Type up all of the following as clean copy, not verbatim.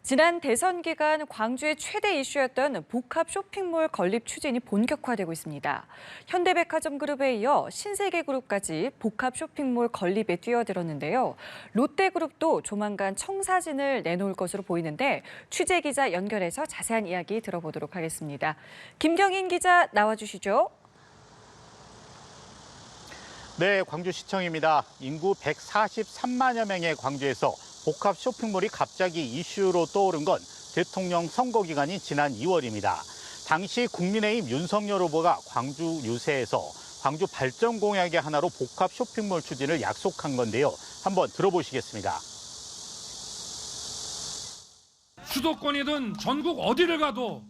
지난 대선 기간 광주의 최대 이슈였던 복합 쇼핑몰 건립 추진이 본격화되고 있습니다. 현대백화점 그룹에 이어 신세계그룹까지 복합 쇼핑몰 건립에 뛰어들었는데요. 롯데그룹도 조만간 청사진을 내놓을 것으로 보이는데 취재 기자 연결해서 자세한 이야기 들어보도록 하겠습니다. 김경인 기자 나와주시죠. 네, 광주시청입니다. 인구 143만여 명의 광주에서 복합 쇼핑몰이 갑자기 이슈로 떠오른 건 대통령 선거 기간인 지난 2월입니다. 당시 국민의힘 윤석열 후보가 광주 유세에서 광주 발전 공약의 하나로 복합 쇼핑몰 추진을 약속한 건데요. 한번 들어보시겠습니다. 수도권이든 전국 어디를 가도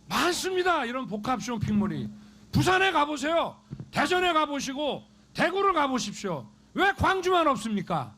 많습니다. 이런 복합 쇼핑몰이. 부산에 가보세요. 대전에 가보시고 대구를 가보십시오. 왜 광주만 없습니까?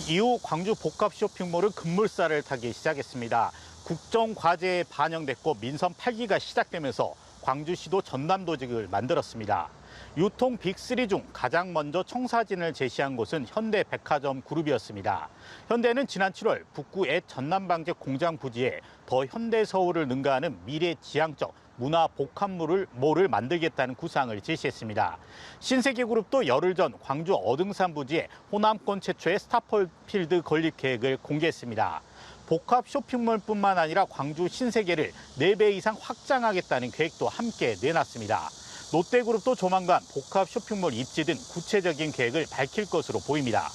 이후 광주 복합 쇼핑몰은 급물살을 타기 시작했습니다. 국정과제에 반영됐고 민선 8기가 시작되면서 광주시도 전남도직을 만들었습니다. 유통 빅3 중 가장 먼저 청사진을 제시한 곳은 현대백화점 그룹이었습니다. 현대는 지난 7월 북구 옛 전남방제 공장 부지에 더 현대서울을 능가하는 미래지향적 문화 복합몰을 만들겠다는 구상을 제시했습니다. 신세계그룹도 열흘 전 광주 어등산 부지에 호남권 최초의 스타필드 건립 계획을 공개했습니다. 복합 쇼핑몰뿐만 아니라 광주 신세계를 4배 이상 확장하겠다는 계획도 함께 내놨습니다. 롯데그룹도 조만간 복합 쇼핑몰 입지 등 구체적인 계획을 밝힐 것으로 보입니다.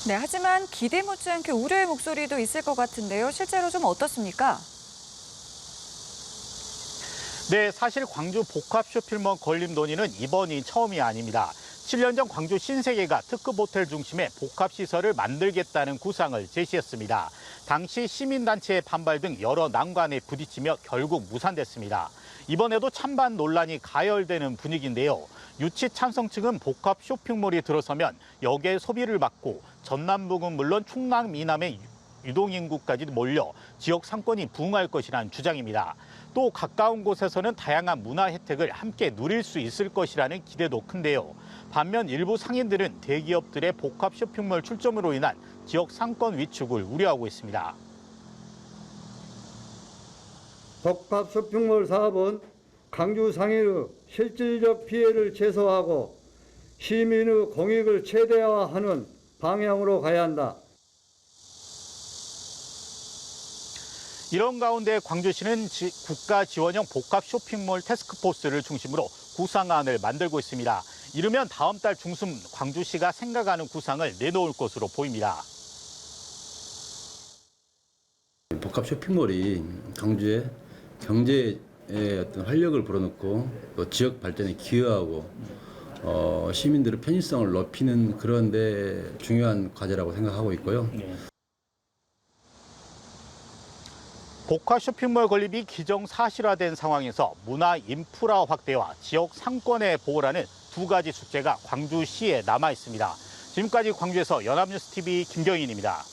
네, 하지만 기대 못지않게 우려의 목소리도 있을 것 같은데요. 실제로 좀 어떻습니까? 네, 사실 광주 복합 쇼핑몰 건립 논의는 이번이 처음이 아닙니다. 7년 전 광주 신세계가 특급 호텔 중심의 복합시설을 만들겠다는 구상을 제시했습니다. 당시 시민단체의 반발 등 여러 난관에 부딪히며 결국 무산됐습니다. 이번에도 찬반 논란이 가열되는 분위기인데요. 유치 찬성 측은 복합 쇼핑몰이 들어서면 역의 소비를 막고 전남북은 물론 충남 이남의 유동인구까지 몰려 지역 상권이 부흥할 것이라는 주장입니다. 또 가까운 곳에서는 다양한 문화 혜택을 함께 누릴 수 있을 것이라는 기대도 큰데요. 반면 일부 상인들은 대기업들의 복합 쇼핑몰 출점으로 인한 지역 상권 위축을 우려하고 있습니다. 복합 쇼핑몰 사업은 광주 상인의 실질적 피해를 최소화하고 시민의 공익을 최대화하는 방향으로 가야 한다. 이런 가운데 광주시는 국가 지원형 복합 쇼핑몰 태스크포스를 중심으로 구상안을 만들고 있습니다. 이르면 다음 달 중순 광주시가 생각하는 구상을 내놓을 것으로 보입니다. 복합 쇼핑몰이 광주의 경제에 어떤 활력을 불어넣고 또 지역 발전에 기여하고 시민들의 편의성을 높이는 그런 데 중요한 과제라고 생각하고 있고요. 복합 쇼핑몰 건립이 기정사실화된 상황에서 문화 인프라 확대와 지역 상권의 보호라는 두 가지 숙제가 광주시에 남아 있습니다. 지금까지 광주에서 연합뉴스TV 김경인입니다.